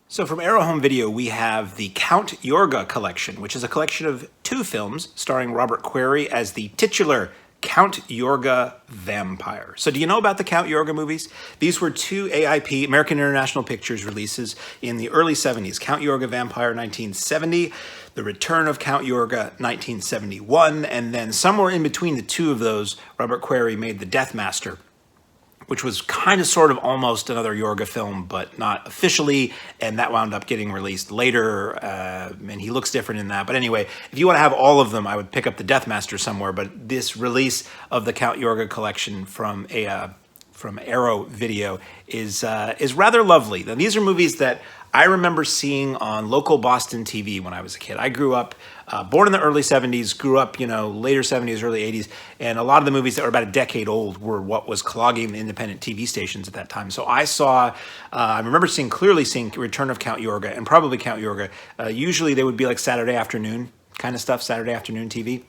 So from Arrow Home Video, we have the Count Yorga collection, which is a collection of 2 films starring Robert Quarry as the titular Count Yorga vampire. So do you know about the Count Yorga movies? These were 2 AIP, American International Pictures releases in the early 70s. Count Yorga Vampire 1970, The Return of Count Yorga 1971, and then somewhere in between the 2 of those, Robert Quarry made The Death Master, which was kind of sort of almost another Yorga film, but not officially, and that wound up getting released later, and he looks different in that. But anyway, if you want to have all of them, I would pick up the Death Master somewhere, but this release of the Count Yorga collection from Arrow Video is rather lovely. Now, these are movies that I remember seeing on local Boston TV when I was a kid. I grew up, born in the early 70s, grew up, later 70s, early 80s, and a lot of the movies that were about a decade old were what was clogging the independent TV stations at that time. So I remember clearly seeing Return of Count Yorga and probably Count Yorga. Usually they would be like Saturday afternoon kind of stuff, Saturday afternoon TV.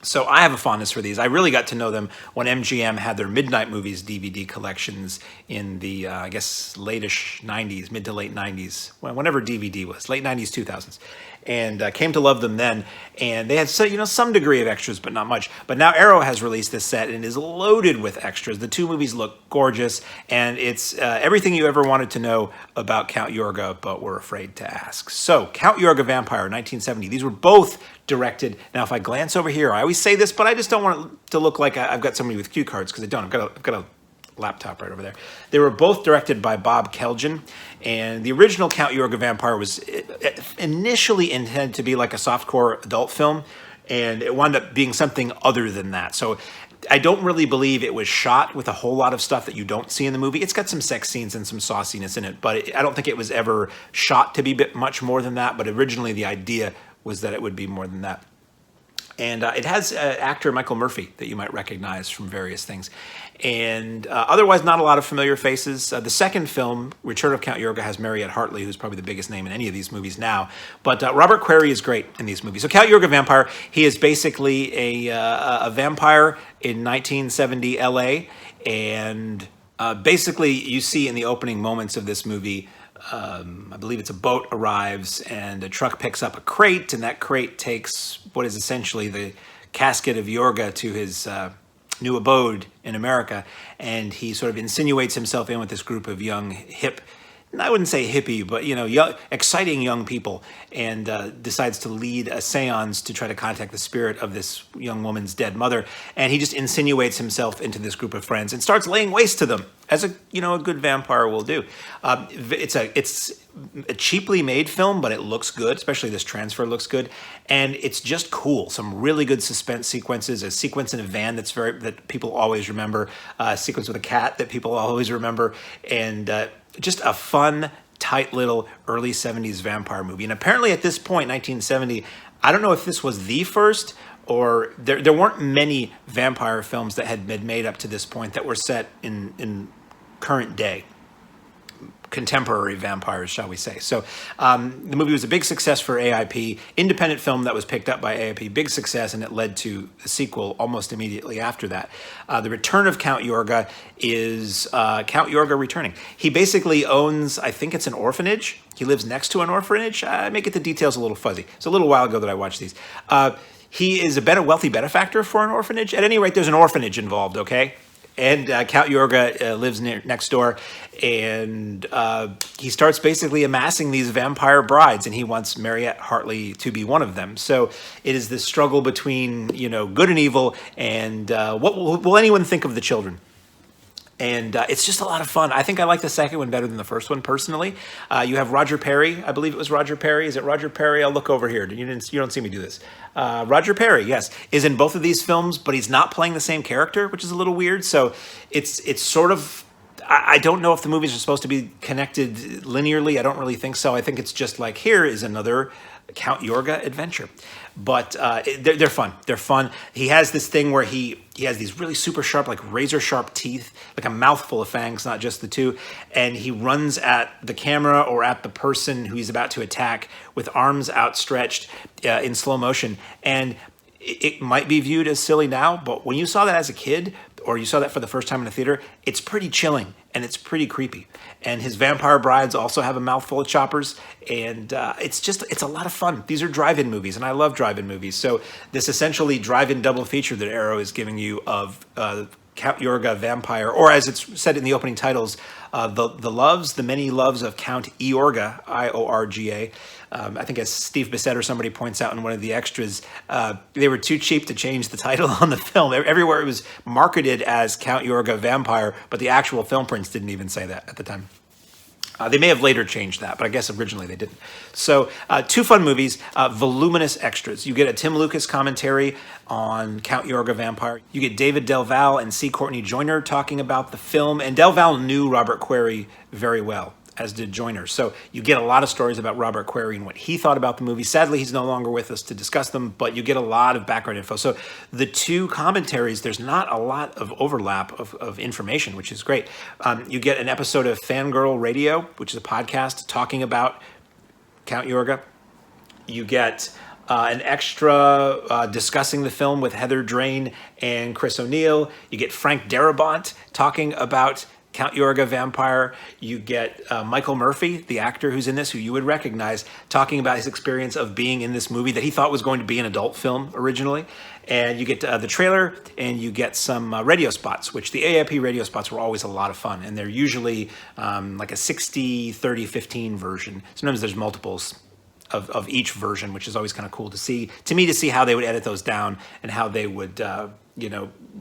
So I have a fondness for these. I really got to know them when MGM had their Midnight Movies DVD collections in the, I guess, late-ish 90s, mid to late 90s, whenever DVD was, late 90s, 2000s. And came to love them then. And they had some degree of extras, but not much. But now Arrow has released this set and is loaded with extras. The 2 movies look gorgeous, and it's everything you ever wanted to know about Count Yorga, but were afraid to ask. So, Count Yorga Vampire, 1970. These were both directed. Now, if I glance over here, I always say this, but I just don't want it to look like I've got somebody with cue cards, because I don't. I've got a laptop right over there. They were both directed by Bob Kelljan, and the original Count Yorga Vampire was initially intended to be like a softcore adult film, and it wound up being something other than that. So I don't really believe it was shot with a whole lot of stuff that you don't see in the movie. It's got some sex scenes and some sauciness in it, but I don't think it was ever shot to be much more than that, but originally the idea was that it would be more than that. And it has actor Michael Murphy that you might recognize from various things. And otherwise, not a lot of familiar faces. The second film, Return of Count Yorga, has Mariette Hartley, who's probably the biggest name in any of these movies now. But Robert Quarry is great in these movies. So Count Yorga Vampire, he is basically a vampire in 1970 LA. And basically, you see in the opening moments of this movie, I believe it's a boat arrives and a truck picks up a crate, and that crate takes what is essentially the casket of Yorga to his new abode in America, and he sort of insinuates himself in with this group of young, hip, I wouldn't say hippie, but young, exciting young people, and decides to lead a seance to try to contact the spirit of this young woman's dead mother. And he just insinuates himself into this group of friends and starts laying waste to them, as a good vampire will do. It's a cheaply made film, but it looks good. Especially this transfer looks good, and it's just cool. Some really good suspense sequences. A sequence in a van that people always remember. A sequence with a cat that people always remember, and just a fun, tight little early 70s vampire movie. And apparently at this point, 1970, I don't know if this was the first, or there weren't many vampire films that had been made up to this point that were set in current day. Contemporary vampires, shall we say. So the movie was a big success for AIP, independent film that was picked up by AIP, big success, and it led to a sequel almost immediately after that. The Return of Count Yorga is Count Yorga returning. He basically owns, I think it's an orphanage. He lives next to an orphanage. I may get the details a little fuzzy. It's a little while ago that I watched these. He is a wealthy benefactor for an orphanage. At any rate, there's an orphanage involved, okay? And Count Yorga lives next door, and he starts basically amassing these vampire brides, and he wants Mariette Hartley to be one of them. So it is this struggle between, good and evil, and what will anyone think of the children? And it's just a lot of fun. I think I like the second one better than the first one, personally. You have Roger Perry. I believe it was Roger Perry. Is it Roger Perry? I'll look over here. You don't see me do this. Roger Perry, yes, is in both of these films, but he's not playing the same character, which is a little weird. So it's sort of, I don't know if the movies are supposed to be connected linearly. I don't really think so. I think it's just like, here is another Count Yorga adventure. But they're fun. They're fun. He has this thing where he has these really super sharp, like razor sharp teeth, like a mouthful of fangs, not just the 2. And he runs at the camera or at the person who he's about to attack with arms outstretched in slow motion. And it might be viewed as silly now, but when you saw that as a kid, or you saw that for the first time in a theater, it's pretty chilling. and it's pretty creepy. And his vampire brides also have a mouthful of choppers, and it's a lot of fun. These are drive-in movies, and I love drive-in movies. So this essentially drive-in double feature that Arrow is giving you of Count Yorga Vampire, or as it's said in the opening titles, the many loves of Count Yorga, Iorga. I think as Steve Bissett or somebody points out in one of the extras, they were too cheap to change the title on the film. Everywhere it was marketed as Count Yorga Vampire, but the actual film prints didn't even say that at the time. They may have later changed that, but I guess originally they didn't. So, two fun movies, voluminous extras. You get a Tim Lucas commentary on Count Yorga Vampire. You get David Del Val and C. Courtney Joyner talking about the film, and Del Val knew Robert Quarry very well, as did Joyner. So you get a lot of stories about Robert Quarry and what he thought about the movie. Sadly, he's no longer with us to discuss them, but you get a lot of background info. So the two commentaries, there's not a lot of overlap of information, which is great. You get an episode of Fangirl Radio, which is a podcast talking about Count Yorga. You get an extra discussing the film with Heather Drain and Chris O'Neill. You get Frank Darabont talking about Count Yorga Vampire. You get Michael Murphy, the actor who's in this, who you would recognize, talking about his experience of being in this movie that he thought was going to be an adult film originally. And you get the trailer, and you get some radio spots, which the AIP radio spots were always a lot of fun. And they're usually like a 60, 30, 15 version. Sometimes there's multiples of each version, which is always kind of cool to see how they would edit those down and how they would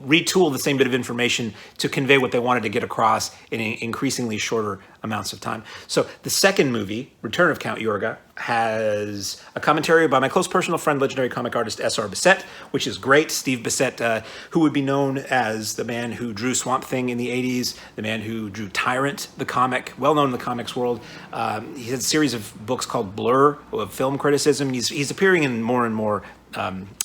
retool the same bit of information to convey what they wanted to get across in increasingly shorter amounts of time. So the second movie, Return of Count Yorga, has a commentary by my close personal friend, legendary comic artist S.R. Bissett, which is great. Steve Bissett, who would be known as the man who drew Swamp Thing in the 80s, the man who drew Tyrant, the comic, well known in the comics world. He has a series of books called Blur, of film criticism. He's appearing in more and more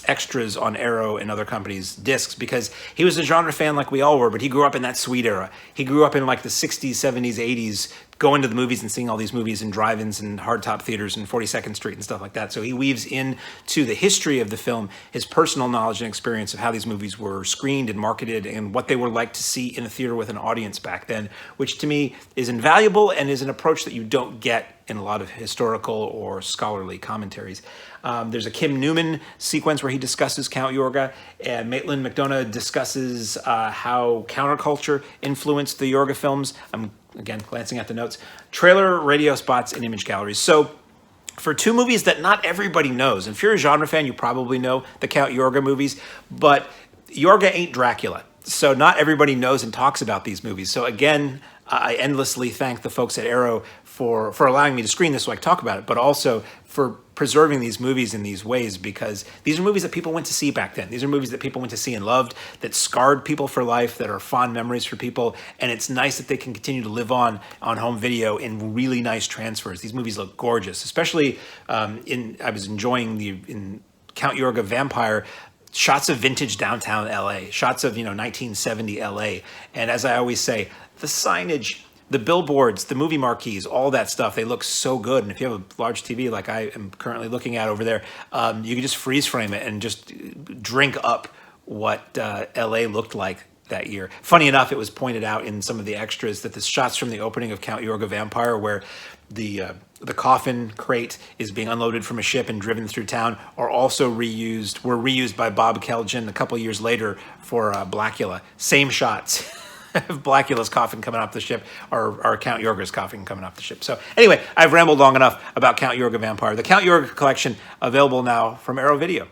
extras on Arrow and other companies' discs because he was a genre fan like we all were, but he grew up in that sweet era. He grew up in like the 60s, 70s, 80s, going to the movies and seeing all these movies in drive-ins and hardtop theaters and 42nd Street and stuff like that. So he weaves into the history of the film his personal knowledge and experience of how these movies were screened and marketed and what they were like to see in a theater with an audience back then, which to me is invaluable and is an approach that you don't get in a lot of historical or scholarly commentaries. There's a Kim Newman sequence where he discusses Count Yorga, and Maitland McDonough discusses how counterculture influenced the Yorga films. I'm, again, glancing at the notes. Trailer, radio spots, and image galleries. So for two movies that not everybody knows, and if you're a genre fan, you probably know the Count Yorga movies, but Yorga ain't Dracula. So not everybody knows and talks about these movies. So again, I endlessly thank the folks at Arrow for allowing me to screen this so I can talk about it, but also for preserving these movies in these ways, because these are movies that people went to see back then. These are movies that people went to see and loved, that scarred people for life, that are fond memories for people, and it's nice that they can continue to live on home video in really nice transfers. These movies look gorgeous, especially I was enjoying in Count Yorga Vampire, shots of vintage downtown LA, shots of 1970 LA, and as I always say, the signage, the billboards, the movie marquees, all that stuff, they look so good. And if you have a large TV like I am currently looking at over there, you can just freeze frame it and just drink up what LA looked like that year. Funny enough, it was pointed out in some of the extras that the shots from the opening of Count Yorga Vampire, where the coffin crate is being unloaded from a ship and driven through town, are also were reused by Bob Kelljan a couple years later for Blackula. Same shots. Blackula's coffin coming off the ship, or Count Yorga's coffin coming off the ship. So anyway, I've rambled long enough about Count Yorga Vampire. The Count Yorga collection, available now from Arrow Video.